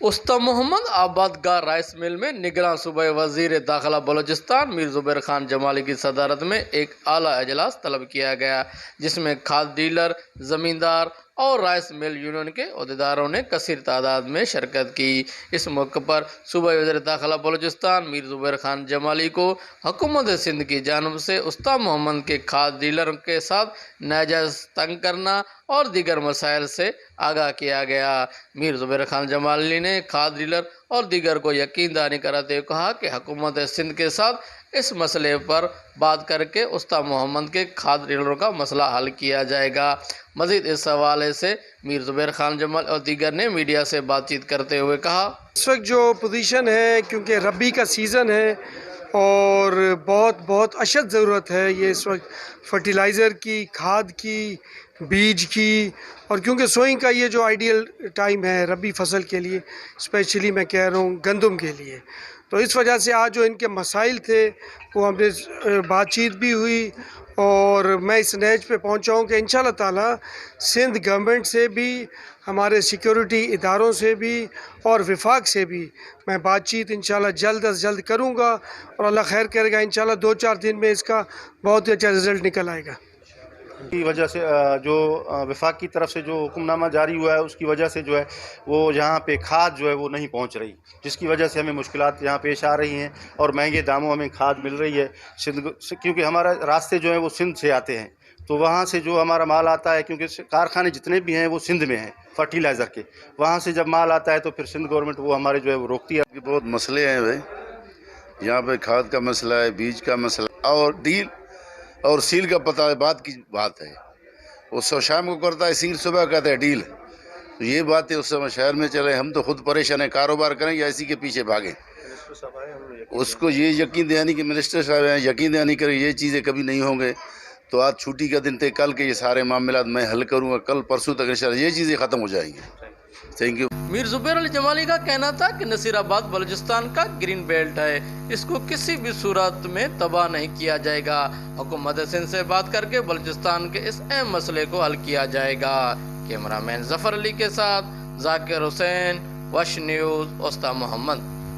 उस्ता Mohammad आबादगार rice mill में निगरान सूबाई वजीर दाखिला बलूचिस्तान मीर ज़ुबैर खान जमाली की सदारत में एक आला इजलास तलब किया गया, जिसमें खाद डीलर, ज़मींदार और राइस मिल यूनियन के अहदेदारों ने कसीर तादाद में शिरकत की। इस मौके पर सूबाई वज़ीर दाखिला बलूचिस्तान मीर ज़ुबैर खान जमाली को हुकूमत सिंध की जानब से उस्ता मोहम्मद के खाद डीलरों के साथ नाजायज़ तंग करना और दीगर मसाइल से आगाह किया गया। मीर ज़ुबैर खान जमाली ने खाद डीलर और दीगर को यकीन दहानी कराते हुए कहा कि हुकूमत सिंध के साथ इस मसले पर बात करके उस्ता मोहम्मद के खाद डीलरों का मसला हल किया जाएगा। मज़ीद इस हवाले से मीर ज़ुबैर खान जमाल और दीगर ने मीडिया से बातचीत करते हुए कहा, इस वक्त जो पोजीशन है, क्योंकि रबी का सीज़न है और बहुत अशद ज़रूरत है ये इस वक्त फर्टिलाइज़र की, खाद की, बीज की, और क्योंकि सोइंग का ये जो आइडियल टाइम है रबी फसल के लिए, स्पेशली मैं कह रहा हूँ गंदम के लिए, तो इस वजह से आज जो इनके मसाइल थे वो हमने बातचीत भी हुई और मैं इस नहज पे पहुँचा हूँ कि इंशाअल्लाह ताला सिंध गवर्नमेंट से भी, हमारे सिक्योरिटी इदारों से भी और विफाक से भी मैं बातचीत इंशाअल्लाह जल्द अज जल्द करूँगा और अल्लाह खैर करेगा। इंशाअल्लाह 2-4 दिन में इसका बहुत ही अच्छा रिज़ल्ट निकल आएगा। की वजह से जो वफाक की तरफ से जो हुक्मनामा जारी हुआ है उसकी वजह से जो है वो यहाँ पे खाद जो है वो नहीं पहुँच रही, जिसकी वजह से हमें मुश्किलात यहाँ पेश आ रही हैं और महंगे दामों हमें खाद मिल रही है सिंध, क्योंकि हमारा रास्ते जो हैं वो सिंध से आते हैं, तो वहाँ से जो हमारा माल आता है, क्योंकि कारखाने जितने भी हैं वो सिंध में हैं फर्टिलाइज़र के, वहाँ से जब माल आता है तो फिर सिंध गवर्नमेंट वो हमारे जो है वो रोकती है। बहुत मसले हैं भाई, यहाँ पे खाद का मसला है, बीज का मसला और डील और सील का पता है, बात है वो शाम को करता है सील, सुबह कहता है डील। तो ये बात है उस समय शहर में चले, हम तो खुद परेशान हैं, कारोबार करें या इसी के पीछे भागें। उसको ये यकीन दहानी कि मिनिस्टर साहब हैं, यकीन दहानी करें ये चीज़ें कभी नहीं होंगे। तो आज छुट्टी का दिन थे, कल के ये सारे मामलात मैं हल करूँगा, कल परसों तक इंशाल्लाह ये चीज़ें ख़त्म हो जाएंगी। Thank you. मीर ज़ुबैर अली जमाली का कहना था कि नसीराबाद बलूचिस्तान का ग्रीन बेल्ट है, इसको किसी भी सूरत में तबाह नहीं किया जाएगा। हुकूमत सिंध से बात करके बलूचिस्तान के इस अहम मसले को हल किया जाएगा। कैमरामैन जफर अली के साथ जाकिर हुसैन, वश न्यूज़, उस्ता मोहम्मद।